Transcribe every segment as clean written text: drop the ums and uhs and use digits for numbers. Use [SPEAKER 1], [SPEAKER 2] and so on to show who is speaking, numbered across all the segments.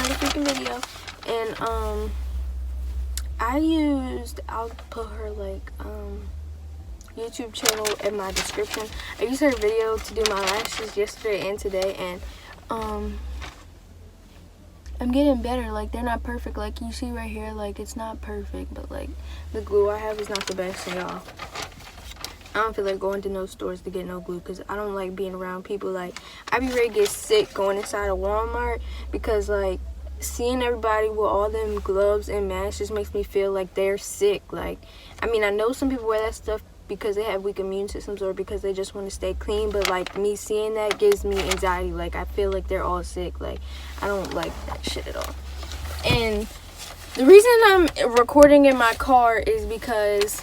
[SPEAKER 1] another freaking video. And I'll put her like YouTube channel in my description. I used her video to do my lashes yesterday and today, and I'm getting better. Like, they're not perfect, like you see right here. Like, it's not perfect, but like the glue I have is not the best, y'all. I don't feel like going to no stores to get no glue because I don't like being around people. Like, I be ready to get sick going inside of Walmart because, like, seeing everybody with all them gloves and masks just makes me feel like they're sick. Like, I mean, I know some people wear that stuff because they have weak immune systems or because they just want to stay clean, but like me seeing that gives me anxiety. Like, I feel like they're all sick. Like, I don't like that shit at all. And the reason I'm recording in my car is because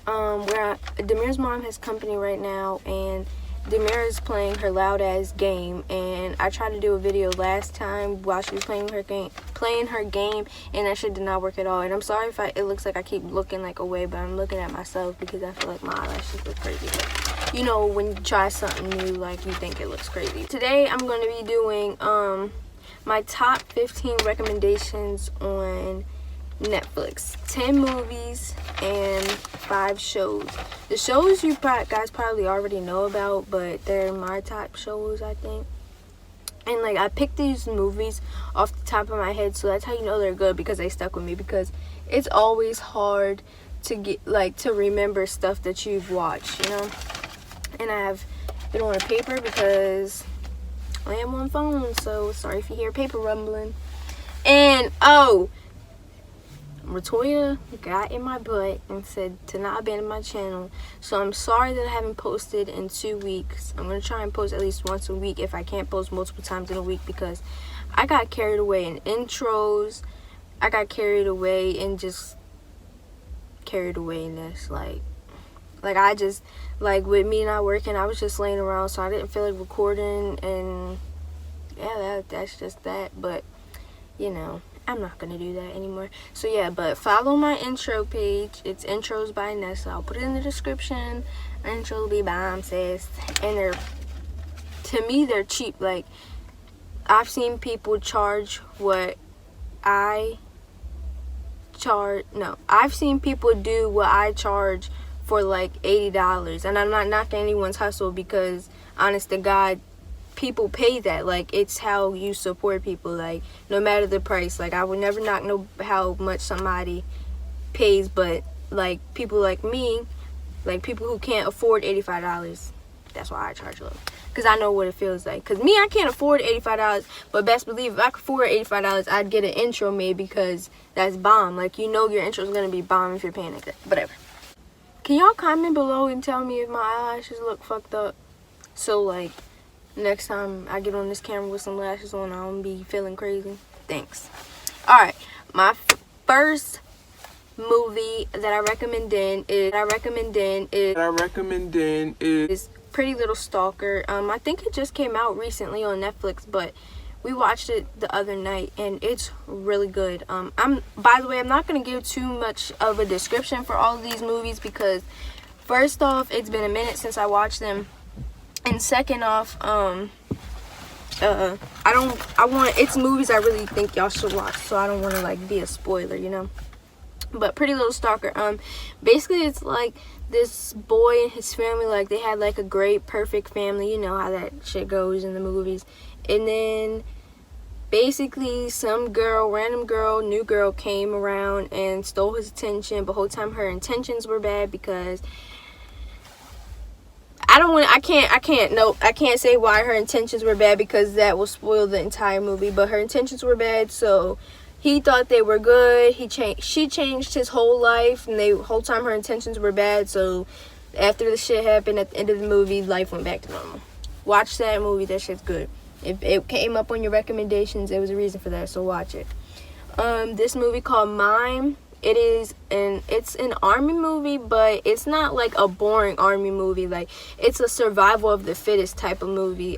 [SPEAKER 1] Demir's mom has company right now, and Demir is playing her loud ass game, and I tried to do a video last time while she was playing her game, and that shit did not work at all. And I'm sorry if it looks like I keep looking like away, but I'm looking at myself because I feel like my eyelashes look crazy. But you know, when you try something new, like, you think it looks crazy. Today I'm going to be doing my top 15 recommendations on Netflix. 10 movies and 5 shows. The shows you guys probably already know about, but they're my top shows, I think. And like, I picked these movies off the top of my head, so that's how you know they're good, because they stuck with me. Because it's always hard to get, like, to remember stuff that you've watched, you know. And I have it on a paper because I am on phone, so sorry if you hear paper rumbling. And Ratoya got in my butt and said to not abandon my channel, so I'm sorry that I haven't posted in 2 weeks. I'm gonna try and post at least once a week if I can't post multiple times in a week, because I got carried away in intros. I got carried away in just carried away in this, like I just, like, with me not working, I was just laying around, so I didn't feel like recording. And yeah, that's just that. But you know, I'm not gonna do that anymore. So yeah, but follow my intro page. It's Intros by Nessa. I'll put it in the description. My intro will be bomb, sis. And to me, they're cheap. Like, I've seen people charge what I've seen people do what I charge for like $80. And I'm not knocking anyone's hustle, because honest to God, people pay that. Like, it's how you support people, like, no matter the price. Like, I would never knock how much somebody pays, but like, people like me, like people who can't afford $85, that's why I charge low, because I know what it feels like. Because me, I can't afford $85, but best believe if I could afford $85, I'd get an intro made, because that's bomb. Like, you know your intro is gonna be bomb if you're paying like that. Whatever. Can y'all comment below and tell me if my eyelashes look fucked up, so like next time I get on this camera with some lashes on, I don't be feeling crazy. Thanks. Alright, my first movie that I recommend is Pretty Little Stalker. I think it just came out recently on Netflix, but we watched it the other night and it's really good. By the way, I'm not gonna give too much of a description for all of these movies, because first off, it's been a minute since I watched them. And second off, it's movies I really think y'all should watch, so I don't want to like be a spoiler, you know. But Pretty Little Stalker, basically it's like this boy and his family, like they had like a great perfect family, you know how that shit goes in the movies. And then basically some random girl, new girl came around and stole his attention, but the whole time her intentions were bad, because I can't say why her intentions were bad, because that will spoil the entire movie. But her intentions were bad, so he thought they were good. She changed his whole life, and the whole time her intentions were bad. So after the shit happened at the end of the movie, life went back to normal. Watch that movie. That shit's good. If it came up on your recommendations, there was a reason for that, so watch it. This movie called Mime. It's an army movie, but it's not like a boring army movie. Like, it's a survival of the fittest type of movie.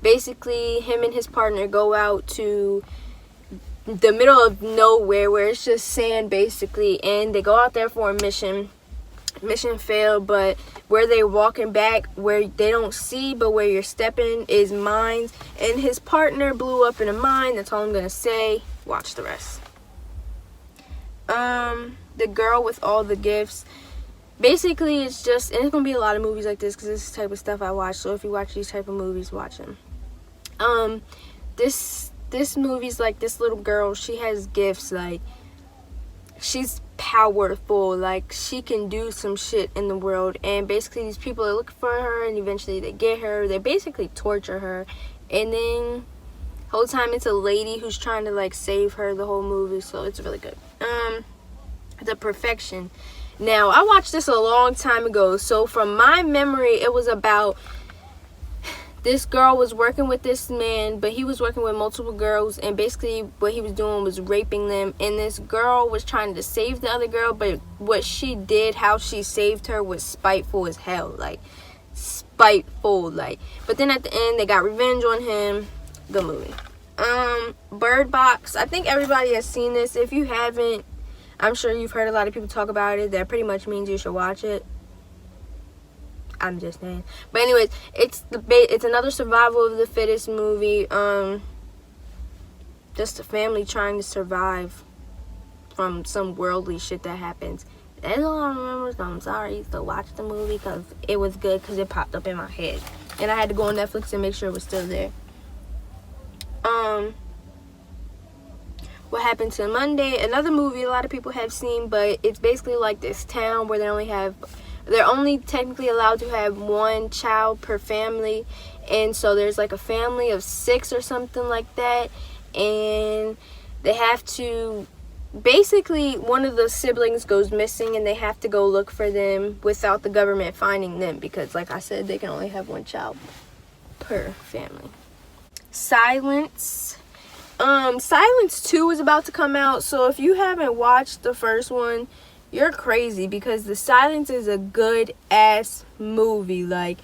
[SPEAKER 1] Basically, him and his partner go out to the middle of nowhere where it's just sand, basically, and they go out there for a mission. mission failed, but where they're walking back, where they don't see but where you're stepping is mines, and his partner blew up in a mine. That's all I'm gonna say. Watch the rest. The Girl with All the Gifts. Basically, it's just, and it's gonna be a lot of movies like this because this is the type of stuff I watch. So if you watch these type of movies, watch them. This movie's like this little girl. She has gifts. Like, she's powerful. Like, she can do some shit in the world. And basically, these people are looking for her, and eventually they get her. They basically torture her, and then whole time it's a lady who's trying to like save her the whole movie. So it's really good. The Perfection. Now, I watched this a long time ago, so from my memory, it was about this girl was working with this man, but he was working with multiple girls, and basically what he was doing was raping them, and this girl was trying to save the other girl, but what she did, how she saved her, was spiteful as hell. Like, spiteful. Like, but then at the end, they got revenge on him. Good movie. Bird Box. I think everybody has seen this. If you haven't, I'm sure you've heard a lot of people talk about it. That pretty much means you should watch it. I'm just saying. But anyways, it's another survival of the fittest movie. Just a family trying to survive from some worldly shit that happens. That's all I remember. So I'm sorry. So watch the movie because it was good, because it popped up in my head, and I had to go on Netflix and make sure it was still there. What Happened to Monday, another movie a lot of people have seen, but it's basically like this town where they're only technically allowed to have one child per family, and so there's like a family of 6 or something like that, and they have to, basically one of the siblings goes missing, and they have to go look for them without the government finding them, because like I said, they can only have one child per family. Silence. Silence 2 is about to come out, so if you haven't watched the first one, you're crazy, because The Silence is a good ass movie. Like,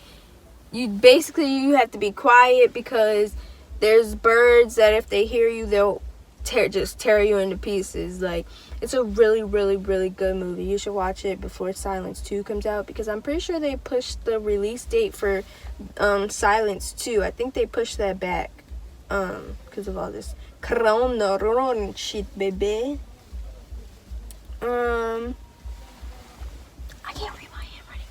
[SPEAKER 1] you have to be quiet, because there's birds that if they hear you, they'll just tear you into pieces. Like, it's a really, really, really good movie. You should watch it before Silence 2 comes out, because I'm pretty sure they pushed the release date for Silence 2. I think they pushed that back because of all this corona shit, baby. I can't read my handwriting.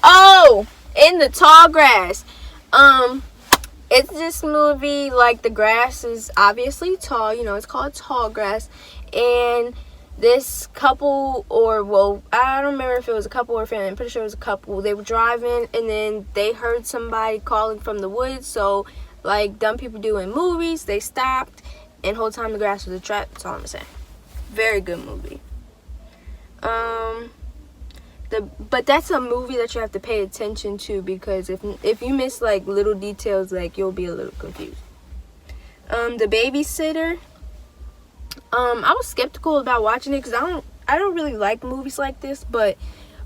[SPEAKER 1] Oh, In the Tall Grass. It's this movie, like, the grass is obviously tall, you know, it's called Tall Grass, and this couple, or, well, I don't remember if it was a couple or a family, I'm pretty sure it was a couple. They were driving, and then they heard somebody calling from the woods, so, like dumb people do in movies, they stopped, and the whole time the grass was a trap. That's all I'm saying. Very good movie. But that's a movie that you have to pay attention to, because if you miss like little details, like you'll be a little confused. The Babysitter. I was skeptical about watching it because I don't really like movies like this, but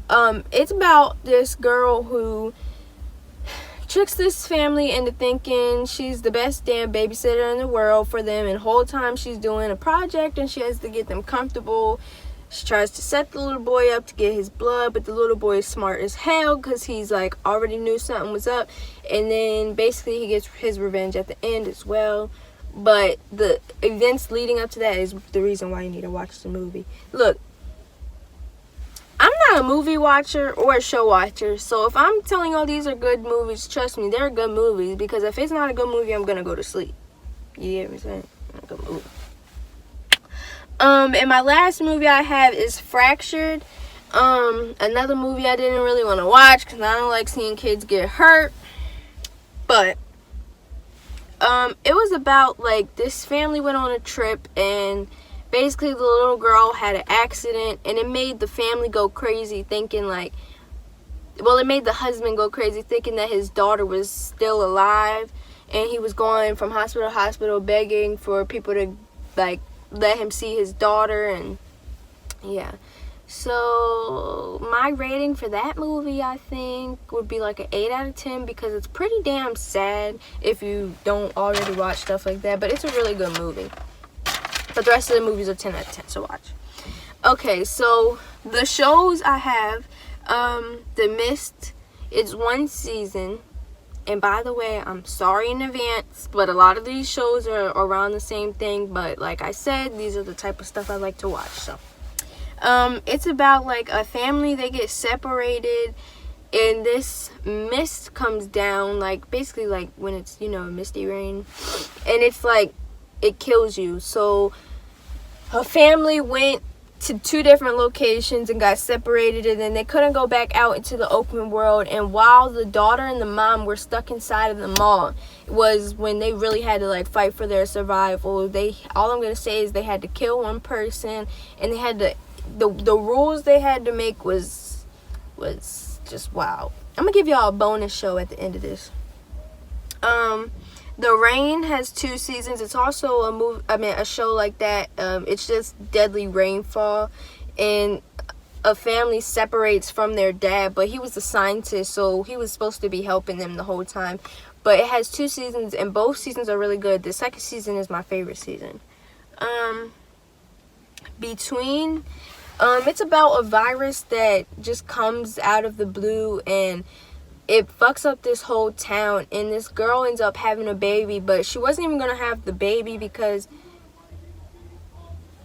[SPEAKER 1] it's about this girl who tricks this family into thinking she's the best damn babysitter in the world for them, and the whole time she's doing a project and she has to get them comfortable. She tries to set the little boy up to get his blood, but the little boy is smart as hell because he's like already knew something was up, and then basically he gets his revenge at the end as well. But the events leading up to that is the reason why you need to watch the movie. Look, I'm not a movie watcher or a show watcher, so if I'm telling y'all these are good movies, trust me, they're good movies, because if it's not a good movie, I'm gonna go to sleep. You get what I'm saying? Not a good movie. And my last movie I have is Fractured. Another movie I didn't really want to watch because I don't like seeing kids get hurt. But it was about, like, this family went on a trip, and basically the little girl had an accident, and it made the family go crazy thinking, like, well, it made the husband go crazy thinking that his daughter was still alive, and he was going from hospital to hospital begging for people to, like, let him see his daughter. And yeah, so my rating for that movie, I think, would be like an 8 out of 10, because it's pretty damn sad if you don't already watch stuff like that, but it's a really good movie. But the rest of the movies are 10 out of 10, so watch. Okay, so The shows I have, The Mist, it's 1 season. And by the way, I'm sorry in advance, but a lot of these shows are around the same thing. But like I said, these are the type of stuff I like to watch. So, it's about like a family. They get separated, and this mist comes down, like basically like when it's, you know, misty rain, and it's like it kills you. So her family went to 2 different locations and got separated, and then they couldn't go back out into the open world. And while the daughter and the mom were stuck inside of the mall, was when they really had to like fight for their survival. All I'm gonna say is they had to kill 1 person, and they had to, the rules they had to make was just wow. I'm gonna give y'all a bonus show at the end of this. The Rain has 2 seasons. It's also a show like that. It's just deadly rainfall, and a family separates from their dad, but he was a scientist, so he was supposed to be helping them the whole time. But it has 2 seasons, and both seasons are really good. The second season is my favorite season. Between, it's about a virus that just comes out of the blue, and it fucks up this whole town, and this girl ends up having a baby, but she wasn't even gonna have the baby because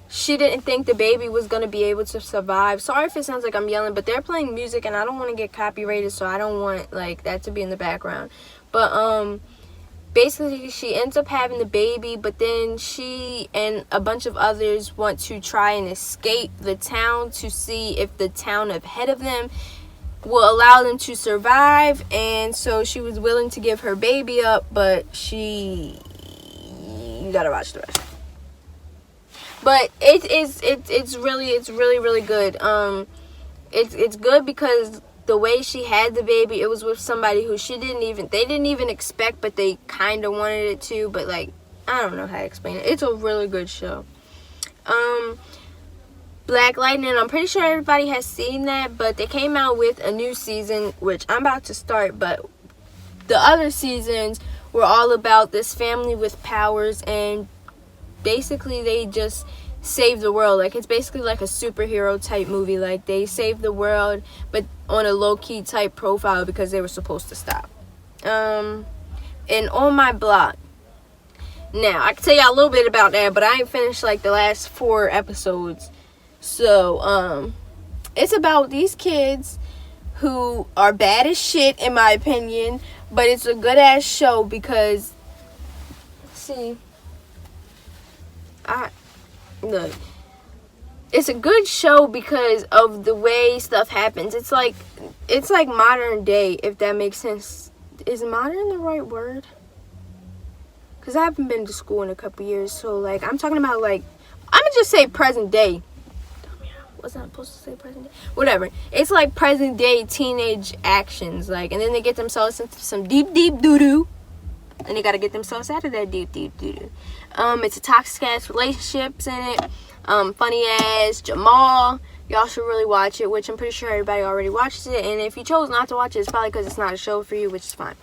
[SPEAKER 1] she didn't think the baby was gonna be able to survive. Sorry if it sounds like I'm yelling, but they're playing music and I don't want to get copyrighted, so I don't want like that to be in the background. But basically she ends up having the baby, but then she and a bunch of others want to try and escape the town to see if the town ahead of them will allow them to survive. And so she was willing to give her baby up, but you gotta watch the rest. But it's really good. It's good because the way she had the baby, it was with somebody who they didn't even expect, but they kind of wanted it to. But like, I don't know how to explain it. It's a really good show. Black Lightning, I'm pretty sure everybody has seen that, but they came out with a new season, which I'm about to start. But the other seasons were all about this family with powers, and basically they just save the world. Like, it's basically like a superhero type movie. Like, they save the world, but on a low-key type profile because they were supposed to stop. And On My Block. Now, I can tell y'all a little bit about that, but I ain't finished like the last 4 episodes. So, it's about these kids who are bad as shit, in my opinion, but it's a good-ass show because, see, look, it's a good show because of the way stuff happens. It's like modern day, if that makes sense. Is modern the right word? Because I haven't been to school in a couple years, so, like, I'm talking about, like, I'm gonna just say present day. Wasn't I supposed to say present day? Whatever. It's like present day teenage actions, like, and then they get themselves into some deep doo-doo, and they gotta get themselves out of that deep doo-doo. It's a toxic ass relationships in it. Funny ass Jamal. Y'all should really watch it, which I'm pretty sure everybody already watches it. And if you chose not to watch it, it's probably because it's not a show for you, which is fine.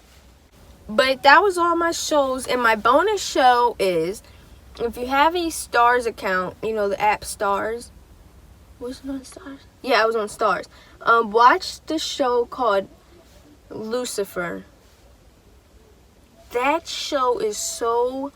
[SPEAKER 1] But that was all my shows. And my bonus show is, if you have a Stars account, you know, the app Stars. Was it on Stars? Yeah, I was on Stars. Watch the show called Lucifer. That show is so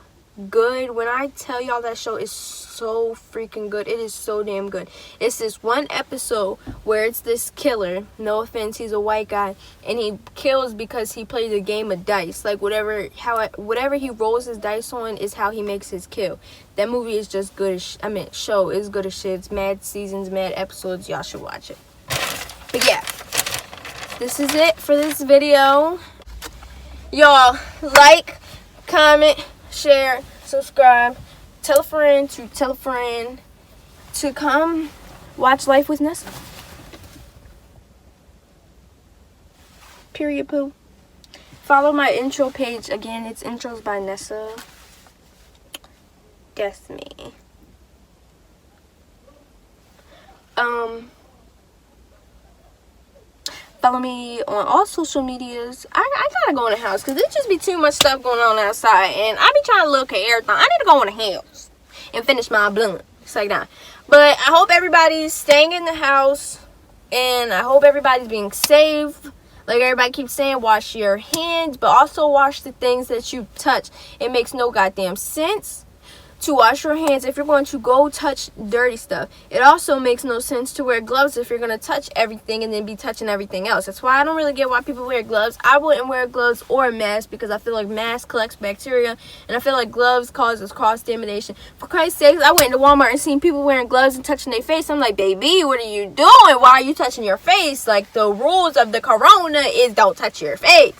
[SPEAKER 1] good. When I tell y'all, that show is so freaking good. It is so damn good. It's this one episode where it's this killer, no offense, he's a white guy, and he kills because he plays a game of dice. Like, whatever he rolls his dice on is how he makes his kill. That movie is just good as show is good as shit. It's mad seasons, mad episodes. Y'all should watch it. But yeah, this is it for this video. Y'all, like, comment, share, subscribe, tell a friend to come watch Life with Nessa. Period poo. Follow my intro page. Again, it's Intros by Nessa. Guess me. Follow me on all social medias. I gotta go in the house because there just be too much stuff going on outside, and I be trying to look at everything. I need to go in the house and finish my blunt. It's like, nah. But I hope everybody's staying in the house, and I hope everybody's being safe. Like everybody keeps saying, wash your hands, but also wash the things that you touch. It makes no goddamn sense to wash your hands if you're going to go touch dirty stuff. It also makes no sense to wear gloves if you're going to touch everything and then be touching everything else. That's why I don't really get why people wear gloves. I wouldn't wear gloves or a mask because I feel like mask collects bacteria, and I feel like gloves causes cross-contamination. For Christ's sakes, I went to Walmart and seen people wearing gloves and touching their face. I'm like, baby, what are you doing? Why are you touching your face? Like, the rules of the corona is don't touch your face.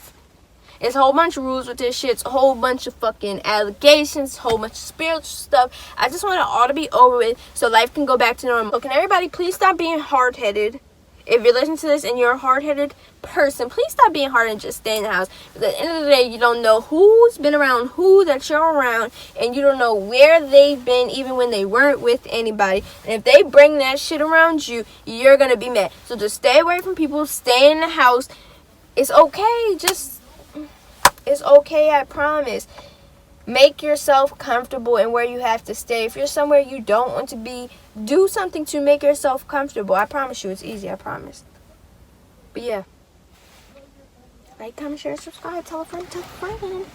[SPEAKER 1] It's a whole bunch of rules with this shit. It's a whole bunch of fucking allegations, a whole bunch of spiritual stuff. I just want it all to be over with so life can go back to normal. So can everybody please stop being hard-headed? If you're listening to this and you're a hard-headed person, please stop being hard and just stay in the house. Because at the end of the day, you don't know who's been around who that you're around, and you don't know where they've been even when they weren't with anybody. And if they bring that shit around you, you're going to be mad. So just stay away from people. Stay in the house. It's okay. It's okay, I promise. Make yourself comfortable in where you have to stay. If you're somewhere you don't want to be, do something to make yourself comfortable. I promise you, it's easy, I promise. But yeah. Like, comment, share, subscribe, tell a friend, tell a friend.